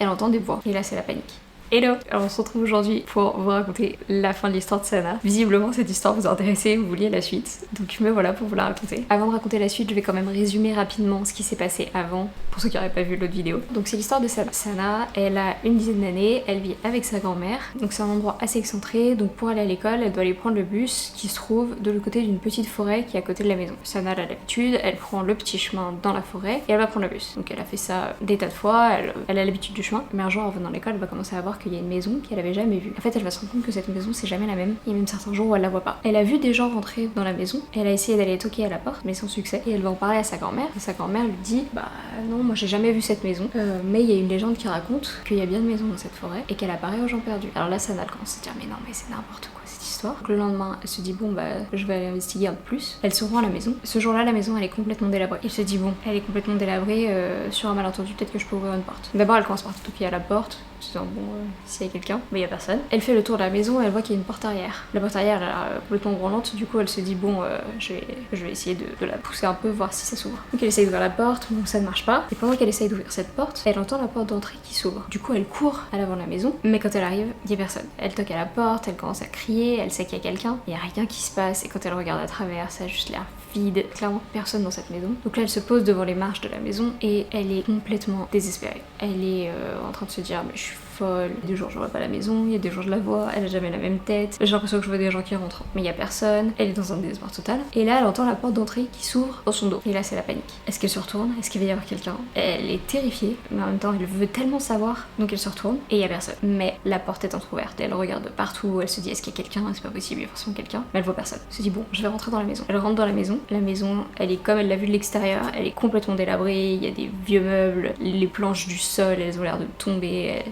elle entend des voix. Et là c'est la panique. Hello! Alors on se retrouve aujourd'hui pour vous raconter la fin de l'histoire de Sana. Visiblement cette histoire vous intéressait, vous vouliez la suite, donc me voilà pour vous la raconter. Avant de raconter la suite, je vais quand même résumer rapidement ce qui s'est passé avant, pour ceux qui n'auraient pas vu l'autre vidéo. Donc c'est l'histoire de Sana. Sana, elle a une dizaine d'années, elle vit avec sa grand-mère, donc c'est un endroit assez excentré, donc pour aller à l'école, elle doit aller prendre le bus qui se trouve de l'autre côté d'une petite forêt qui est à côté de la maison. Sana elle a l'habitude, elle prend le petit chemin dans la forêt et elle va prendre le bus. Donc elle a fait ça des tas de fois, elle a l'habitude du chemin, mais un jour en venant à l'école, elle va commencer à voir qu'il y a une maison qu'elle avait jamais vue. En fait, elle va se rendre compte que cette maison c'est jamais la même. Il y a même certains jours où elle la voit pas. Elle a vu des gens rentrer dans la maison, elle a essayé d'aller toquer à la porte, mais sans succès. Et elle va en parler à sa grand-mère. Et sa grand-mère lui dit bah non, moi j'ai jamais vu cette maison, mais il y a une légende qui raconte qu'il y a bien une maison dans cette forêt et qu'elle apparaît aux gens perdus. Alors là, Sana commence à se dire mais non, mais c'est n'importe quoi cette histoire. Donc le lendemain, elle se dit bon bah je vais aller investiguer un peu plus. Elle se rend à la maison. Ce jour-là, la maison elle est complètement délabrée. Elle se dit bon, elle est complètement délabrée, sur un malentendu, peut-être que je peux ouvrir une porte. D'abord, elle commence par toquer à la porte. Disant bon s'il y a quelqu'un, mais il y a personne. Elle fait le tour de la maison et elle voit qu'il y a une porte arrière. La porte arrière elle est complètement branlante, du coup elle se dit bon je vais essayer de la pousser un peu, voir si ça s'ouvre. Donc elle essaye d'ouvrir la porte, bon ça ne marche pas. Et pendant qu'elle essaye d'ouvrir cette porte, elle entend la porte d'entrée qui s'ouvre. Du coup elle court à l'avant de la maison, mais quand elle arrive, il y a personne. Elle toque à la porte, elle commence à crier, elle sait qu'il y a quelqu'un, il y a rien qui se passe et quand elle regarde à travers, ça a juste l'air vide, clairement personne dans cette maison. Donc là elle se pose devant les marches de la maison et elle est complètement désespérée. Elle est en train de se dire mais je suis folle, il y a des jours je vois pas la maison, il y a des jours je la vois, elle a jamais la même tête, j'ai l'impression que je vois des gens qui rentrent mais il y a personne, elle est dans un désespoir total. Et là elle entend la porte d'entrée qui s'ouvre dans son dos et là c'est la panique. Est-ce qu'elle se retourne? Est-ce qu'il va y avoir quelqu'un? Elle est terrifiée mais en même temps elle veut tellement savoir, donc elle se retourne et il y a personne. Mais la porte est entrouverte, elle regarde partout, elle se dit est-ce qu'il y a quelqu'un? C'est pas possible, il y a forcément quelqu'un, mais elle voit personne. Elle se dit bon je vais rentrer dans la maison. Elle rentre dans la maison elle est comme elle l'a vu de l'extérieur, elle est complètement délabrée, il y a des vieux meubles, les planches du sol elles ont l'air de tomber,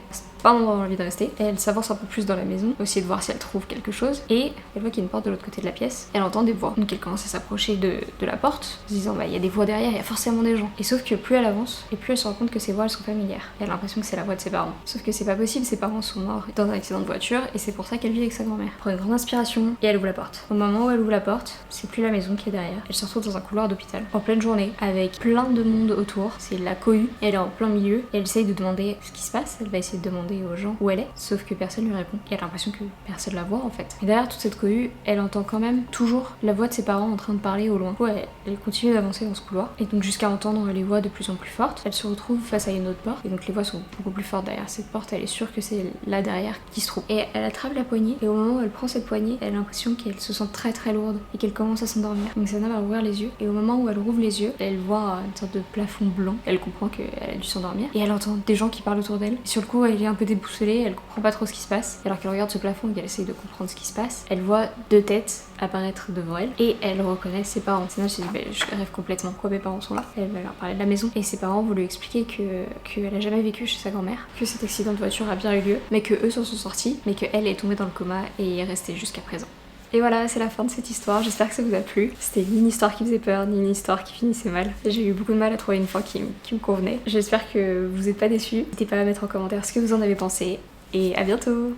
pas un endroit où elle a envie de rester. Elle s'avance un peu plus dans la maison, essayer de voir si elle trouve quelque chose, et elle voit qu'il y a une porte de l'autre côté de la pièce. Elle entend des voix, donc elle commence à s'approcher de la porte, se disant bah il y a des voix derrière, il y a forcément des gens. Et sauf que plus elle avance, et plus elle se rend compte que ces voix elles sont familières. Elle a l'impression que c'est la voix de ses parents. Sauf que c'est pas possible, ses parents sont morts dans un accident de voiture, et c'est pour ça qu'elle vit avec sa grand-mère. Elle prend une grande inspiration, et elle ouvre la porte. Au moment où elle ouvre la porte, c'est plus la maison qui est derrière. Elle se retrouve dans un couloir d'hôpital, en pleine journée, avec plein de monde autour. C'est la cohue, elle est en plein milieu, et elle essaye de demander ce qui se passe. Elle va essayer de demander aux gens où elle est. Sauf que personne lui répond. Et elle a l'impression que personne la voit en fait. Et derrière toute cette cohue, elle entend quand même toujours la voix de ses parents en train de parler au loin. Ouais, elle continue d'avancer dans ce couloir. Et donc jusqu'à entendre les voix de plus en plus fortes, elle se retrouve face à une autre porte. Et donc les voix sont beaucoup plus fortes derrière cette porte. Elle est sûre que c'est là derrière qui se trouve. Et elle attrape la poignée. Et au moment où elle prend cette poignée, elle a l'impression qu'elle se sent très très lourde et qu'elle commence à s'endormir. Donc Sana va ouvrir les yeux. Et au moment où elle rouvre les yeux, elle voit une sorte de plafond blanc. Elle comprend qu'elle a dû s'endormir. Et elle entend des gens qui parlent autour d'elle. Sur le coup, elle est un peu déboussolée. Elle comprend pas trop ce qui se passe. Alors qu'elle regarde ce plafond et qu'elle essaye de comprendre ce qui se passe, elle voit deux têtes apparaître devant elle et elle reconnaît ses parents. Sinon, se dit bah, je rêve complètement. Pourquoi mes parents sont là? Elle va leur parler de la maison et ses parents vont lui expliquer qu'elle a jamais vécu chez sa grand-mère, que cet accident de voiture a bien eu lieu, mais que eux s'en sont sortis, mais qu'elle est tombée dans le coma et est restée jusqu'à présent. Et voilà, c'est la fin de cette histoire, j'espère que ça vous a plu. C'était ni une histoire qui faisait peur, ni une histoire qui finissait mal. J'ai eu beaucoup de mal à trouver une fin qui me convenait. J'espère que vous n'êtes pas déçus. N'hésitez pas à mettre en commentaire ce que vous en avez pensé. Et à bientôt!